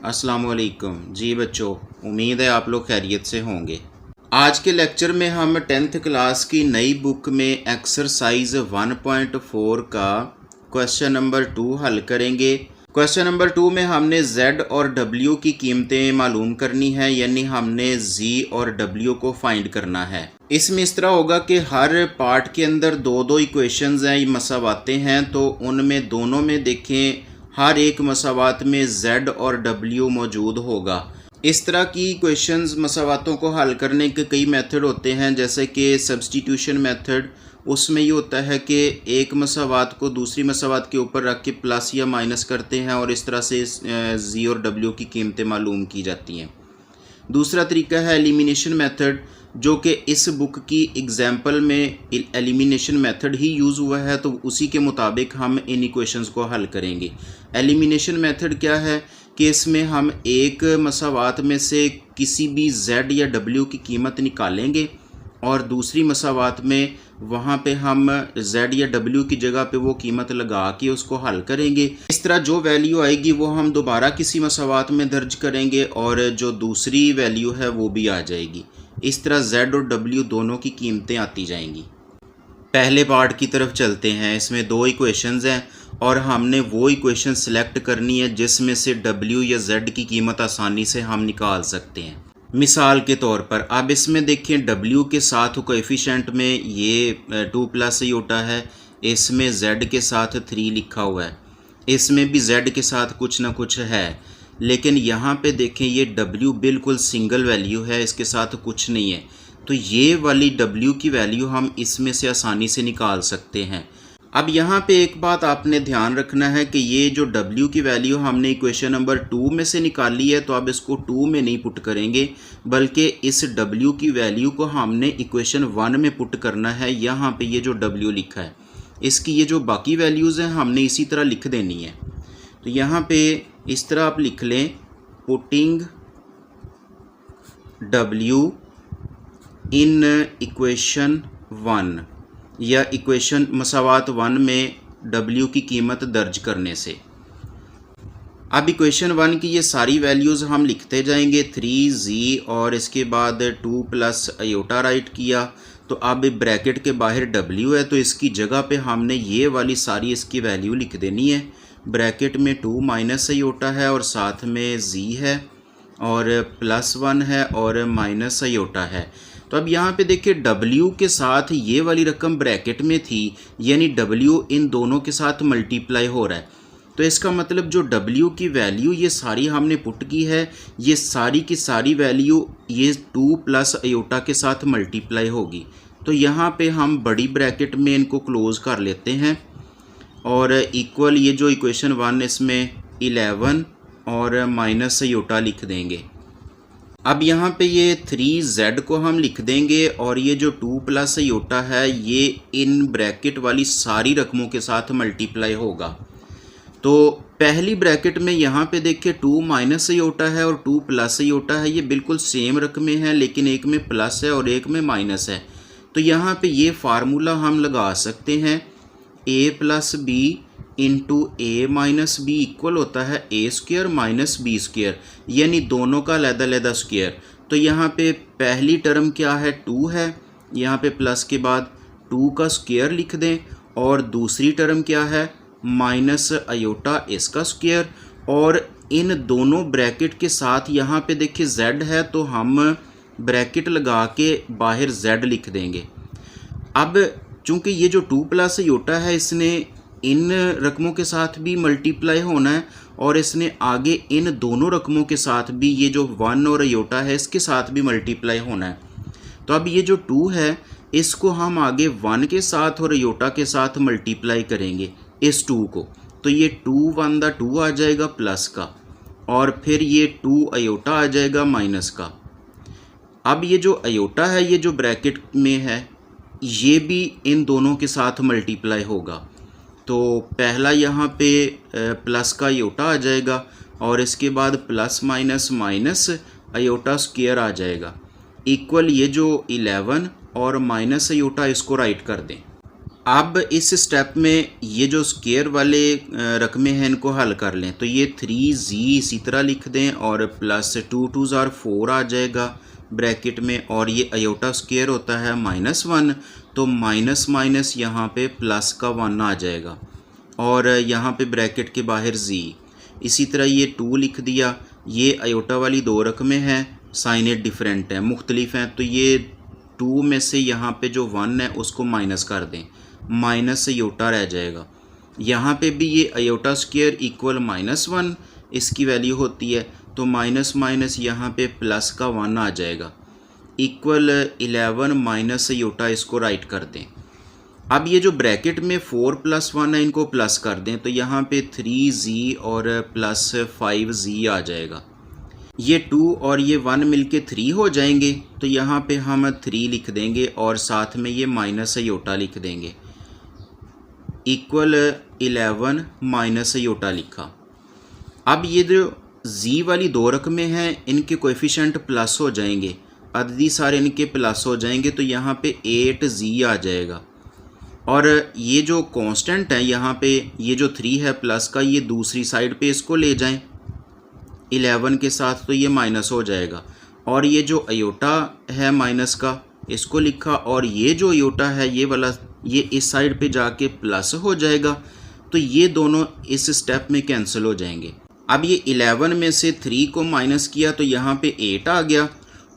अस्सलाम वालेकुम जी बच्चों, उम्मीद है आप लोग खैरियत से होंगे। आज के लेक्चर में हम 10th क्लास की नई बुक में एक्सरसाइज 1.4 का क्वेश्चन नंबर 2 हल करेंगे। क्वेश्चन नंबर 2 में हमने Z और W की कीमतें मालूम करनी है, यानी हमने Z और W को फाइंड करना है। इसमें इस तरह होगा कि हर पार्ट के अंदर दो दो इक्वेशंस हैं, मसावातें हैं, तो उनमें दोनों में देखें हर एक मसावात में Z और W मौजूद होगा। इस तरह की इक्वेशंस मसावातों को हल करने के कई मेथड होते हैं, जैसे कि सब्स्टिट्यूशन मेथड। उसमें ये होता है कि एक मसावात को दूसरी मसावात के ऊपर रख के प्लस या माइनस करते हैं और इस तरह से Z और W की कीमतें मालूम की जाती हैं। दूसरा तरीका है एलिमिनेशन मेथड, जो कि इस बुक की एग्जाम्पल में एलिमिनेशन मेथड ही यूज़ हुआ है, तो उसी के मुताबिक हम इन इक्वेशंस को हल करेंगे। एलिमिनेशन मेथड क्या है कि इसमें हम एक मसावात में से किसी भी Z या W की कीमत निकालेंगे और दूसरी मसावात में वहाँ पे हम Z या W की जगह पे वो कीमत लगा के उसको हल करेंगे। इस तरह जो वैल्यू आएगी वो हम दोबारा किसी मसावात में दर्ज करेंगे और जो दूसरी वैल्यू है वो भी आ जाएगी। इस तरह Z और W दोनों की कीमतें आती जाएंगी। पहले पार्ट की तरफ चलते हैं। इसमें दो इक्वेशंस हैं और हमने वो इक्वेशन सेलेक्ट करनी है जिसमें से W या Z की कीमत आसानी से हम निकाल सकते हैं। मिसाल के तौर पर अब इसमें देखें W के साथ कोएफिशिएंट में ये 2 प्लस योटा है, इसमें Z के साथ 3 लिखा हुआ है, इसमें भी Z के साथ कुछ ना कुछ है, लेकिन यहाँ पे देखें ये W बिल्कुल सिंगल वैल्यू है, इसके साथ कुछ नहीं है, तो ये वाली W की वैल्यू हम इसमें से आसानी से निकाल सकते हैं। अब यहाँ पे एक बात आपने ध्यान रखना है कि ये जो W की वैल्यू हमने इक्वेशन नंबर 2 में से निकाली है, तो अब इसको 2 में नहीं पुट करेंगे, बल्कि इस W की वैल्यू को हमने इक्वेशन 1 में पुट करना है। यहाँ पे ये जो W लिखा है, इसकी ये जो बाकी वैल्यूज़ हैं हमने इसी तरह लिख देनी है। तो यहाँ पे इस तरह आप लिख लें, पुटिंग W इन इक्वेशन 1 या इक्वेशन मसावात 1 में W की कीमत दर्ज करने से। अब इक्वेशन 1 की ये सारी वैल्यूज़ हम लिखते जाएंगे, 3Z और इसके बाद 2 प्लस अयोटा राइट किया, तो अब ब्रैकेट के बाहर W है, तो इसकी जगह पे हमने ये वाली सारी इसकी वैल्यू लिख देनी है। ब्रैकेट में 2 माइनस अयोटा है और साथ में Z है और प्लस 1 है और माइनस अयोटा है। तो अब यहाँ पे देखिए W के साथ ये वाली रकम ब्रैकेट में थी, यानी W इन दोनों के साथ मल्टीप्लाई हो रहा है, तो इसका मतलब जो W की वैल्यू ये सारी हमने पुट की है, ये सारी की सारी वैल्यू ये 2 प्लस अयोटा के साथ मल्टीप्लाई होगी। तो यहाँ पे हम बड़ी ब्रैकेट में इनको क्लोज कर लेते हैं और इक्वल ये जो इक्वेशन 1 इसमें 11 और माइनस अयोटा लिख देंगे। अब यहाँ पे ये 3Z को हम लिख देंगे और ये जो 2 प्लस अयोटा है ये इन ब्रैकेट वाली सारी रकमों के साथ मल्टीप्लाई होगा। तो पहली ब्रैकेट में यहाँ पे देखिए 2 माइनस अयोटा है और 2 प्लस अयोटा है, ये बिल्कुल सेम रकमें हैं, लेकिन एक में प्लस है और एक में माइनस है। तो यहाँ पे ये फार्मूला हम लगा सकते हैं, A plus B into A minus B equal होता है A square minus B square, यानी दोनों का अलग-अलग स्क्वायर। तो यहाँ पे पहली टर्म क्या है, 2 है, यहाँ पे प्लस के बाद 2 का स्क्वायर लिख दें, और दूसरी टर्म क्या है, माइनस अयोटा इसका स्क्वायर, और इन दोनों ब्रैकेट के साथ यहाँ पे देखिए Z है, तो हम ब्रैकेट लगा के बाहर Z लिख देंगे। अब चूँकि ये जो 2 प्लस अयोटा है इसने इन रकमों के साथ भी मल्टीप्लाई होना है और इसने आगे इन दोनों रकमों के साथ भी, ये जो 1 और अयोटा है इसके साथ भी मल्टीप्लाई होना है। तो अब ये जो 2 है इसको हम आगे 1 के साथ और अयोटा के साथ मल्टीप्लाई करेंगे इस 2 को, तो ये 2 1 2 आ जाएगा प्लस का, और फिर ये 2 अयोटा आ जाएगा माइनस का। अब ये जो अयोटा है ये जो ब्रैकेट में है ये भी इन दोनों के साथ मल्टीप्लाई होगा, तो पहला यहाँ पे प्लस का अयोटा आ जाएगा और इसके बाद plus minus minus iota square आ जाएगा, इक्वल ये जो 11 और माइनस अयोटा इसको राइट कर दें। अब इस स्टेप में ये जो स्क्वायर वाले रकमें हैं इनको हल कर लें। तो ये 3z इसी तरह लिख दें और प्लस 2 2s are 4 आ जाएगा ब्रैकेट में, और ये अयोटा स्क्वायर होता है -1, तो माइनस माइनस यहाँ पे प्लस का 1 आ जाएगा और यहाँ पे ब्रैकेट के बाहर z। इसी तरह ये 2 लिख दिया। ये अयोटा वाली 2 रकमें हैं, साइनेट डिफरेंट हैं, मुख्तलिफ हैं, तो ये 2 में से यहाँ पे जो 1 है उसको माइनस कर दें, माइनस अयोटा रह जाएगा। यहाँ पे भी ये अयोटा स्क्वायर इक्वल -1 इसकी वैल्यू होती है, तो माइनस माइनस यहाँ पे प्लस का 1 आ जाएगा, इक्वल 11 माइनस अयोटा, इसको राइट कर दें। अब ये जो ब्रैकेट में 4 + 1 है इनको प्लस कर दें, तो यहाँ पे 3z और प्लस 5z आ जाएगा। ये 2 और ये 1 मिलके 3 हो जाएंगे, तो यहाँ पे हम 3 लिख देंगे और साथ में ये माइनस अयोटा लिख देंगे, इक्वल 11 माइनस अयोटा लिखा। अब ये जो z वाली 2 रकमें हैं इनके कोएफिशिएंट प्लस हो जाएंगे, अददी सारे इनके प्लस हो जाएंगे, तो यहाँ पे 8z आ जाएगा। और ये जो कांस्टेंट है यहाँ पे, ये जो 3 है प्लस का, ये दूसरी साइड पे इसको ले जाएं 11 के साथ, तो ये माइनस हो जाएगा। और ये जो अयोटा है माइनस का इसको लिखा, और ये जो अयोटा है ये वाला, ये इस साइड पे जाके प्लस हो जाएगा, तो ये दोनों इस स्टेप में कैंसिल हो जाएंगे। अब ये 11 में से 3 को माइनस किया तो यहाँ पे 8 आ गया,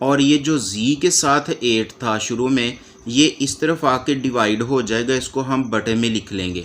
और ये जो z के साथ 8 था शुरू में, ये इस तरफ आके डिवाइड हो जाएगा, इसको हम बटे में लिख लेंगे।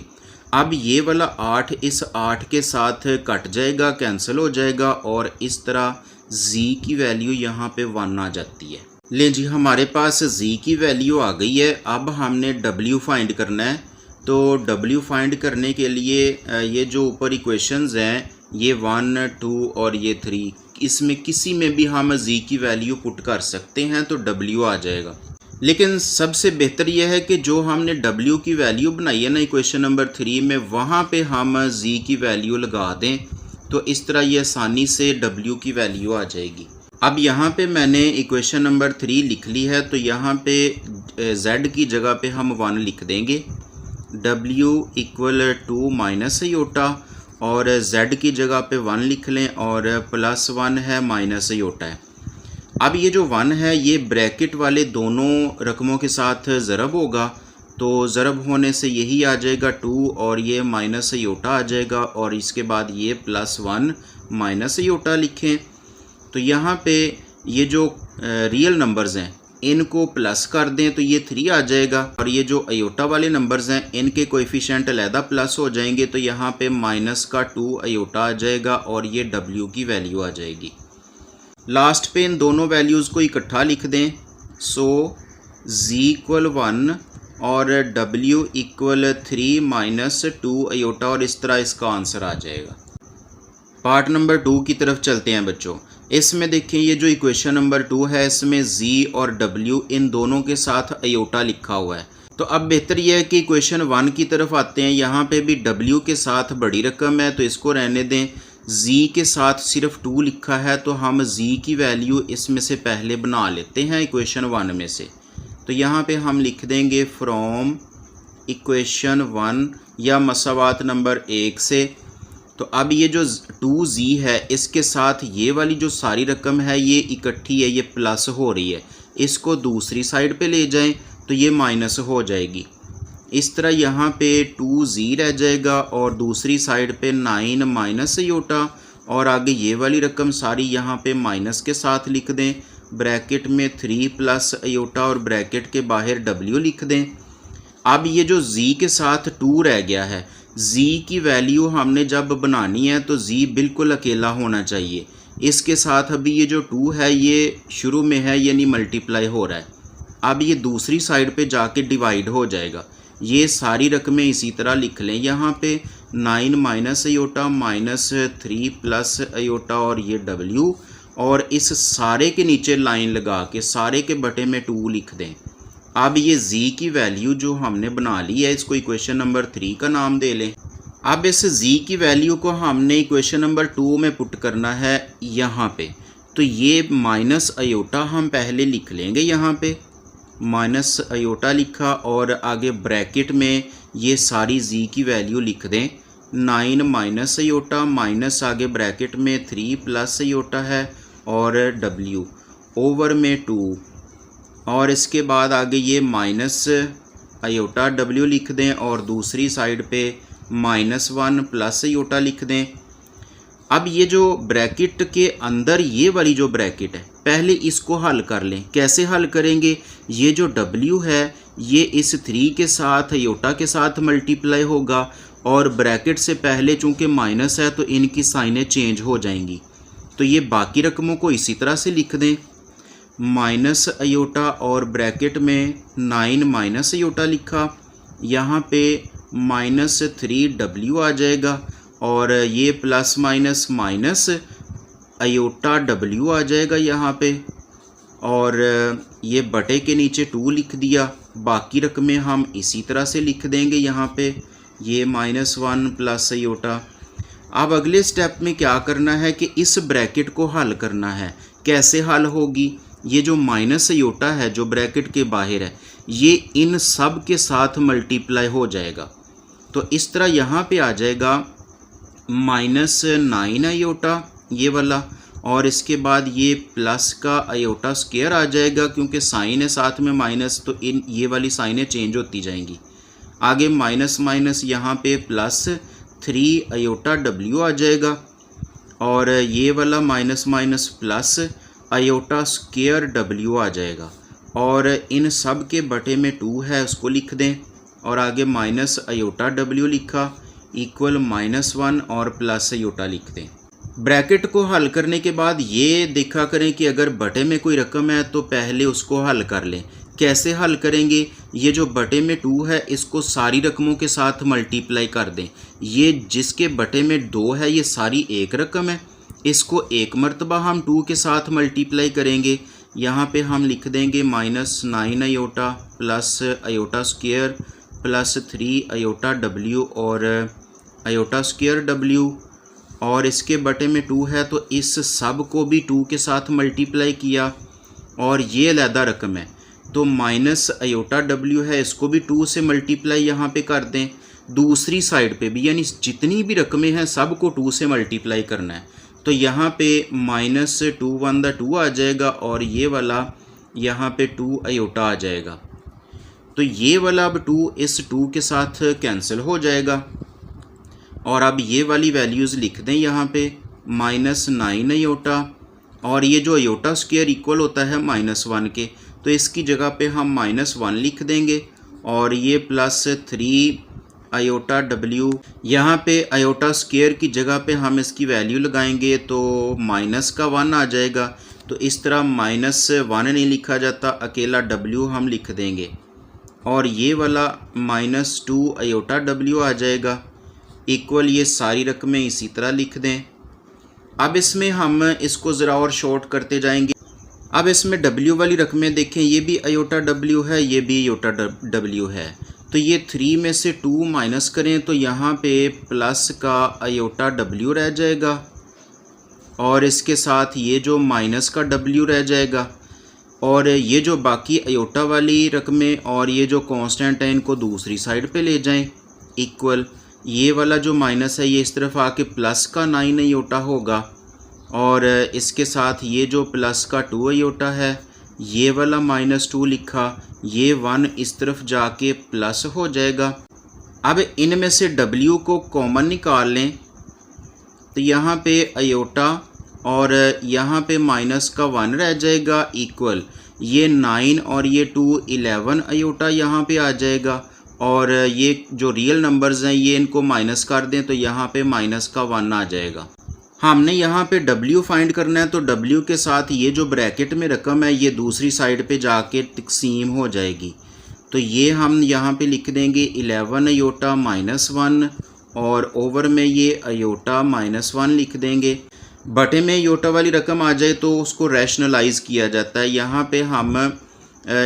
अब ये वाला 8 इस 8 के साथ कट जाएगा, कैंसिल हो जाएगा, और इस तरह z की वैल्यू यहाँ पे 1 आ जाती है। ले जी, हमारे पास z की वैल्यू आ गई है। अब हमने w फाइंड करना है। तो w फाइंड करने के लिए ये जो ऊपर इक्वेशंस हैं, ये 1 2 और ये 3, इसमें किसी में भी हम z की वैल्यू पुट कर सकते हैं, तो w आ जाएगा। लेकिन सबसे बेहतर यह है कि जो हमने w की वैल्यू बनाई है ना इक्वेशन नंबर 3 में, वहाँ पे हम z की वैल्यू लगा दें, तो इस तरह ये आसानी से w की वैल्यू आ जाएगी। अब यहाँ पे मैंने इक्वेशन नंबर 3 लिख ली है, तो यहाँ पे z की जगह पे हम 1 लिख देंगे, w इक्वल 2 माइनस अयोटा, और z की जगह पे 1 लिख लें, और +1 है माइनस अयोटा है। अब ये जो 1 है ये ब्रैकेट वाले दोनों रकमों के साथ ज़रब होगा, तो ज़रब होने से यही आ जाएगा 2 और ये माइनस अयोटा आ जाएगा, और इसके बाद ये +1 माइनस अयोटा लिखें। तो यहाँ पे ये जो रियल नंबर्स हैं इनको प्लस कर दें, तो ये 3 आ जाएगा, और ये जो अयोटा वाले नंबर्स हैं इनके कोएफिशिएंट अलहदा प्लस हो जाएंगे, तो यहाँ पे माइनस का 2 अयोटा आ जाएगा, और ये w की वैल्यू आ जाएगी। लास्ट पे इन दोनों वैल्यूज़ को इकट्ठा लिख दें, सो z इक्वल 1 और w इक्वल 3 माइनस 2 अयोटा, और इस तरह इसका आंसर आ जाएगा। पार्ट नंबर 2 की तरफ चलते हैं बच्चों। इसमें देखें ये जो इक्वेशन नंबर 2 है इसमें z और w इन दोनों के साथ अयोटा लिखा हुआ है। तो अब बेहतर यह है कि इक्वेशन 1 की तरफ आते हैं। यहाँ पे भी w के साथ बड़ी रकम है तो इसको रहने दें, z के साथ सिर्फ 2 लिखा है, तो हम z की वैल्यू इसमें से पहले बना लेते हैं इक्वेशन 1 में से। तो यहाँ पे हम लिख देंगे फ्रॉम इक्वेशन 1 या मसावात नंबर 1 से। तो अब ये जो 2z है इसके साथ ये वाली जो सारी रकम है ये इकट्ठी है, ये प्लस हो रही है, इसको दूसरी साइड पे ले जाएं तो ये माइनस हो जाएगी। इस तरह यहाँ पे 2z रह जाएगा और दूसरी साइड पे 9 माइनस अयोटा, और आगे ये वाली रकम सारी यहाँ पे माइनस के साथ लिख दें, ब्रैकेट में 3 प्लस अयोटा और ब्रैकेट के बाहर w लिख दें। अब ये जो z के साथ 2 रह गया है, z की वैल्यू हमने जब बनानी है तो z बिल्कुल अकेला होना चाहिए। इसके साथ अभी ये जो 2 है ये शुरू में है यानी मल्टीप्लाई हो रहा है, अब ये दूसरी साइड पे जाके डिवाइड हो जाएगा। ये सारी रकमें इसी तरह लिख लें, यहाँ पे 9 minus iota minus 3 plus iota और ये w, और इस सारे के नीचे लाइन लगा के सारे के बटे में 2 लिख दें। अब ये z की वैल्यू जो हमने बना ली है इसको इक्वेशन नंबर 3 का नाम दे लें। अब इस z की वैल्यू को हमने इक्वेशन नंबर 2 में पुट करना है यहाँ पे, तो ये माइनस अयोटा हम पहले लिख लेंगे, यहाँ पे माइनस अयोटा लिखा और आगे ब्रैकेट में ये सारी जी की वैल्यू लिख दें। 9 माइनस अयोटा माइनस आगे ब्रैकेट में 3 प्लस अयोटा है और w ओवर में 2 और इसके बाद आगे ये माइनस अयोटा w लिख दें और दूसरी साइड पे -1 प्लस अयोटा लिख दें। अब ये जो ब्रैकेट के अंदर ये वाली जो ब्रैकेट है पहले इसको हल कर लें। कैसे हल करेंगे? ये जो w है ये इस 3 के साथ अयोटा के साथ मल्टीप्लाई होगा और ब्रैकेट से पहले चूँकि माइनस है तो इनकी साइनें चेंज हो जाएंगी। तो ये बाकी रकमों को इसी तरह से लिख दें, माइनस अयोटा और ब्रैकेट में 9 माइनस अयोटा लिखा, यहाँ पे -3w आ जाएगा और ये plus minus minus aorta w आ जाएगा यहाँ पे और ये बटे के नीचे 2 लिख दिया। बाकी रकमें हम इसी तरह से लिख देंगे यहाँ पे, ये -1 प्लस अयोटा। अब अगले स्टेप में क्या करना है कि इस ब्रैकेट को हल करना है। कैसे हल होगी? ये जो माइनस अयोटा है जो ब्रैकेट के बाहर है ये इन सब के साथ मल्टीप्लाई हो जाएगा। तो इस तरह यहाँ पे आ जाएगा -9 अयोटा ये वाला और इसके बाद ये प्लस का अयोटा स्क्वायर आ जाएगा क्योंकि साइन है साथ में माइनस, तो इन ये वाली साइनें चेंज होती जाएंगी। आगे माइनस माइनस यहाँ पे +3 अयोटा w आ जाएगा और ये वाला minus minus plus iota square w आ जाएगा और इन सब के बटे में 2 है उसको लिख दें और आगे माइनस अयोटा w लिखा इक्वल -1 और प्लस अयोटा लिख दें। ब्रैकेट को हल करने के बाद ये देखा करें कि अगर बटे में कोई रकम है तो पहले उसको हल कर लें। कैसे हल करेंगे? ये जो बटे में 2 है इसको सारी रकमों के साथ मल्टीप्लाई कर दें। ये जिसके बटे में 2 है ये सारी एक रकम है, इसको एक मरतबा हम 2 के साथ मल्टीप्लाई करेंगे। यहाँ पे हम लिख देंगे -9 iota plus iota square plus 3 iota w और अयोटा स्क्वायर w और इसके बटे में 2 है तो इस सब को भी 2 के साथ मल्टीप्लाई किया और ये अलहदा रकम है तो माइनस अयोटा w है इसको भी 2 से मल्टीप्लाई यहाँ पे कर दें। दूसरी साइड पे भी यानी जितनी भी रकमें हैं सब को 2 से मल्टीप्लाई करना है। तो यहाँ पे -2 1 2 आ जाएगा और ये वाला यहाँ पे 2 अयोटा आ जाएगा। तो ये वाला अब 2 इस 2 के साथ कैंसिल हो जाएगा और अब ये वाली वैल्यूज़ लिख दें यहाँ पे -9 अयोटा और ये जो अयोटा स्क्वायर इक्वल होता है -1 के, तो इसकी जगह पे हम -1 लिख देंगे और ये +3 अयोटा w, यहाँ पे अयोटा स्क्वायर की जगह पे हम इसकी वैल्यू लगाएंगे तो -1 आ जाएगा। तो इस तरह -1 नहीं लिखा जाता, अकेला w हम लिख देंगे और ये वाला -2 अयोटा w आ जाएगा इक्वल ये सारी रकमें इसी तरह लिख दें। अब इसमें हम इसको ज़रा और शॉर्ट करते जाएंगे। अब इसमें w वाली रकमें देखें, ये भी अयोटा w है ये भी अयोटा w है, तो ये 3 में से 2 माइनस करें तो यहाँ पे प्लस का अयोटा w रह जाएगा और इसके साथ ये जो माइनस का w रह जाएगा और ये जो बाकी अयोटा वाली रकमें और ये जो कांस्टेंट है इनको दूसरी साइड पे ले जाएं इक्वल ये वाला जो माइनस है ये इस तरफ आके प्लस का 9 अयोटा होगा और इसके साथ ये जो प्लस का 2 अयोटा है ये वाला -2 लिखा, ये 1 इस तरफ जाके प्लस हो जाएगा। अब इनमें से w को कॉमन निकाल लें तो यहाँ पे अयोटा और यहाँ पे माइनस का 1 रह जाएगा इक्वल ये 9 और ये 2 11 अयोटा यहाँ पे आ जाएगा और ये जो रियल नंबर्स हैं ये इनको माइनस कर दें तो यहाँ पे माइनस का 1 आ जाएगा। हमने यहाँ पे w फाइंड करना है तो w के साथ ये जो ब्रैकेट में रकम है ये दूसरी साइड पे जाके तकसीम हो जाएगी। तो ये हम यहाँ पे लिख देंगे 11 अयोटा -1 और ओवर में ये अयोटा -1 लिख देंगे। बटे में अयोटा वाली रकम आ जाए तो उसको रैशनलाइज़ किया जाता है। यहाँ पे हम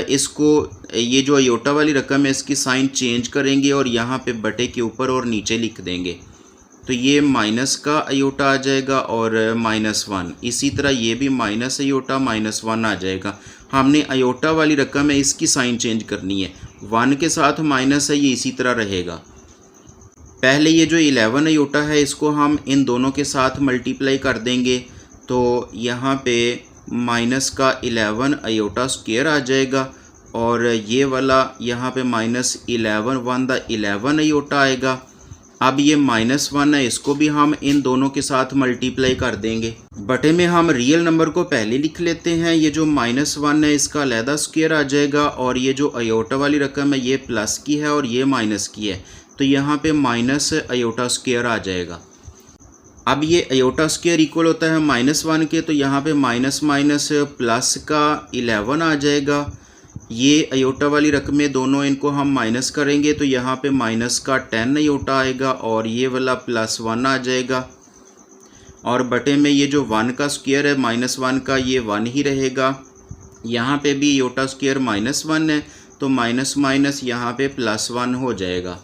इसको ये जो अयोटा वाली रकम है इसकी साइन चेंज करेंगे और यहाँ पे बटे के ऊपर और नीचे लिख देंगे तो ये माइनस का अयोटा आ जाएगा और -1। इसी तरह ये भी माइनस अयोटा -1 आ जाएगा। हमने अयोटा वाली रकम है इसकी साइन चेंज करनी है, 1 के साथ माइनस है ये इसी तरह रहेगा। पहले ये जो 11 अयोटा है इसको हम इन दोनों के साथ मल्टीप्लाई कर देंगे, तो यहाँ पे माइनस का 11 अयोटा स्क्वायर आ जाएगा और ये वाला यहाँ पे -11 1 द 11 अयोटा आएगा। अब ये -1 है, इसको भी हम इन दोनों के साथ मल्टीप्लाई कर देंगे। बटे में हम रियल नंबर को पहले लिख लेते हैं। ये जो -1 है इसका अलहदा स्क्वायर आ जाएगा और ये जो अयोटा वाली रकम है ये प्लस की है और ये माइनस की है, तो यहाँ पे माइनस अयोटा स्क्वायर आ जाएगा। अब ये अयोटा स्क्वायर इक्वल होता है -1 के, तो यहाँ पे माइनस माइनस प्लस का 11 आ जाएगा। ये अयोटा वाली रकमें दोनों इनको हम माइनस करेंगे तो यहाँ पे माइनस का 10 अयोटा आएगा और ये वाला +1 आ जाएगा। और बटे में ये जो 1 का स्क्वायर है -1 का ये 1 ही रहेगा। यहाँ पे भी अयोटा स्क्वायर -1 है तो माइनस माइनस यहाँ पे +1 हो जाएगा।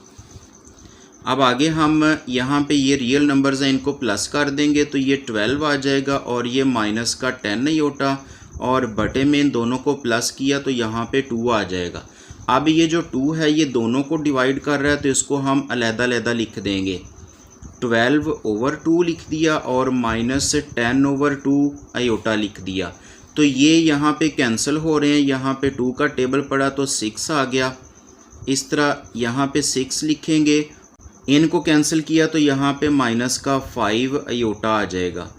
अब आगे हम यहाँ पे ये रियल नंबर्स हैं इनको प्लस कर देंगे तो ये 12 आ जाएगा और ये माइनस का 10 अयोटा और बटे में इन दोनों को प्लस किया तो यहाँ पे 2 आ जाएगा। अब ये जो 2 है ये दोनों को डिवाइड कर रहा है तो इसको हम अलग-अलग लिख देंगे। 12/2 लिख दिया और -10/2 अयोटा लिख दिया। तो ये यहाँ पे कैंसिल हो रहे हैं, यहाँ पे 2 का टेबल पड़ा तो 6 आ गया। इस तरह यहाँ पे 6 लिखेंगे, इनको कैंसिल किया तो यहाँ पे -5 अयोटा आ जाएगा।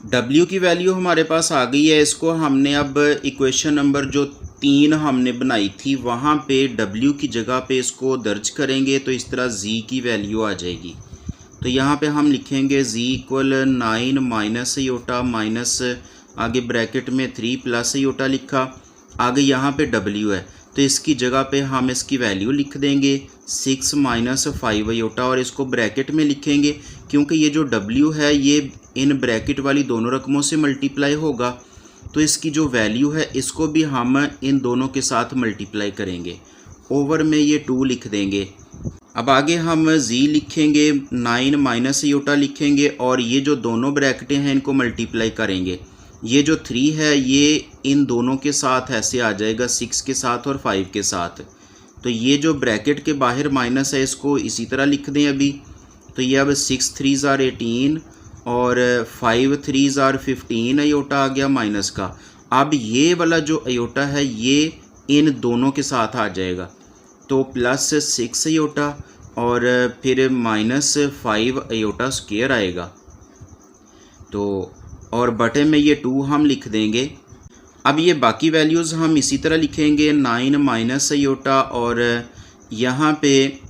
W की वैल्यू हमारे पास आ गई है। इसको हमने अब इक्वेशन नंबर जो 3 हमने बनाई थी वहाँ पे W की जगह पे इसको दर्ज करेंगे तो इस तरह Z की वैल्यू आ जाएगी। तो यहाँ पे हम लिखेंगे Z equal 9 minus iota minus आगे ब्रैकेट में 3 प्लस अयोटा लिखा, आगे यहाँ पे W है तो इसकी जगह पे हम इसकी वैल्यू लिख देंगे 6 माइनस 5 अयोटा और इसको ब्रैकेट में लिखेंगे क्योंकि ये जो W है ये इन ब्रैकेट वाली दोनों रकमों से मल्टीप्लाई होगा तो इसकी जो वैल्यू है इसको भी हम इन दोनों के साथ मल्टीप्लाई करेंगे। ओवर में ये 2 लिख देंगे। अब आगे हम Z लिखेंगे 9 माइनस अयोटा लिखेंगे और ये जो दोनों ब्रैकेटें हैं इनको मल्टीप्लाई करेंगे। ये जो 3 है ये इन दोनों के साथ ऐसे आ जाएगा 6 के साथ और 5 के साथ। तो ये जो ब्रैकेट के बाहर माइनस है इसको इसी तरह लिख दें अभी। तो ये अब 6 3s are 18 और 5 3s are 15 अयोटा आ गया माइनस का। अब ये वाला जो अयोटा है ये इन दोनों के साथ आ जाएगा तो +6 अयोटा और फिर -5 अयोटा स्क्वायर आएगा। तो और बटे में ये 2 हम लिख देंगे। अब ये बाकी वैल्यूज़ हम इसी तरह लिखेंगे 9 माइनस अयोटा और यहाँ पे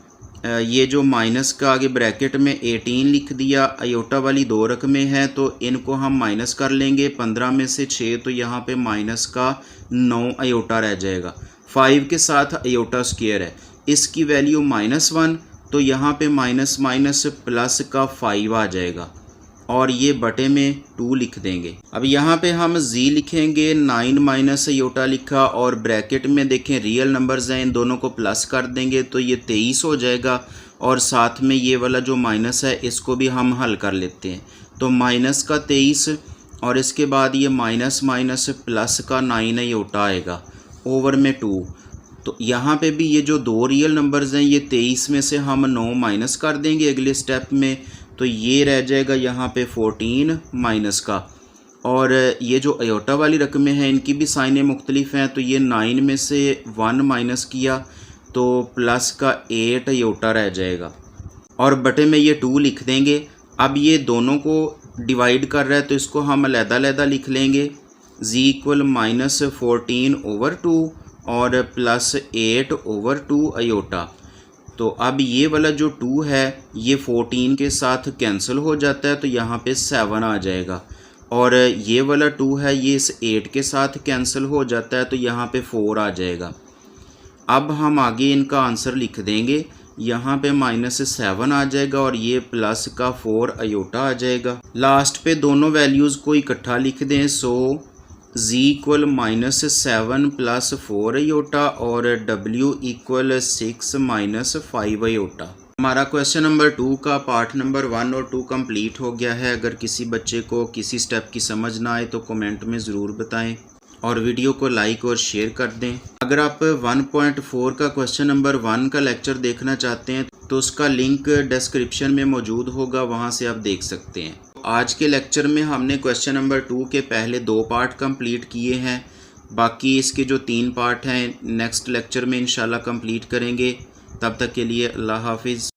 ये जो माइनस का आगे ब्रैकेट में 18 लिख दिया। अयोटा वाली 2 रकमें हैं तो इनको हम माइनस कर लेंगे। 15 में से 6 तो यहाँ पे माइनस का 9 अयोटा रह जाएगा। 5 के साथ अयोटा स्क्वायर है, इसकी वैल्यू -1 तो यहाँ पे माइनस माइनस प्लस का 5 आ जाएगा और ये बटे में 2 लिख देंगे। अब यहाँ पे हम Z लिखेंगे 9 माइनस अयोटा लिखा और ब्रैकेट में देखें रियल नंबर्स हैं इन दोनों को प्लस कर देंगे तो ये 23 हो जाएगा और साथ में ये वाला जो माइनस है इसको भी हम हल कर लेते हैं। तो माइनस का 23 और इसके बाद ये माइनस माइनस प्लस का 9 अयोटा आएगा ओवर में 2। तो यहाँ पे भी ये जो 2 रियल नंबर्स हैं ये 23 में से हम 9 माइनस कर देंगे अगले स्टेप में तो ये रह जाएगा यहाँ पे 14 माइनस का। और ये जो अयोटा वाली रकमें हैं इनकी भी साइनें मुख्तलिफ हैं तो ये 9 में से 1 माइनस किया तो प्लस का 8 अयोटा रह जाएगा और बटे में ये 2 लिख देंगे। अब ये दोनों को डिवाइड कर रहा है तो इसको हम अलग-अलग लिख लेंगे। Z इक्वल -14/2 और +8/2 अयोटा। तो अब ये वाला जो 2 है ये 14 के साथ कैंसिल हो जाता है तो यहाँ पे 7 आ जाएगा और ये वाला 2 है ये इस 8 के साथ कैंसिल हो जाता है तो यहाँ पे 4 आ जाएगा। अब हम आगे इनका आंसर लिख देंगे। यहाँ पे -7 आ जाएगा और ये प्लस का 4 अयोटा आ जाएगा। लास्ट पे दोनों वैल्यूज़ को इकट्ठा लिख दें। सो Z इक्वल -7 + 4 अयोटा और W इक्वल 6 - 5 अयोटा। हमारा क्वेश्चन नंबर 2 का पार्ट नंबर 1 और 2 कंप्लीट हो गया है। अगर किसी बच्चे को किसी स्टेप की समझ ना आए तो कमेंट में ज़रूर बताएं। और वीडियो को लाइक और शेयर कर दें। अगर आप 1.4 का क्वेश्चन नंबर 1 का लेक्चर देखना चाहते हैं तो उसका लिंक डिस्क्रिप्शन में मौजूद होगा, वहां से आप देख सकते हैं। आज के लेक्चर में हमने क्वेश्चन नंबर 2 के पहले 2 पार्ट कंप्लीट किए हैं। बाकी इसके जो 3 पार्ट हैं नेक्स्ट लेक्चर में इंशाल्लाह कंप्लीट करेंगे। तब तक के लिए अल्लाह हाफिज़।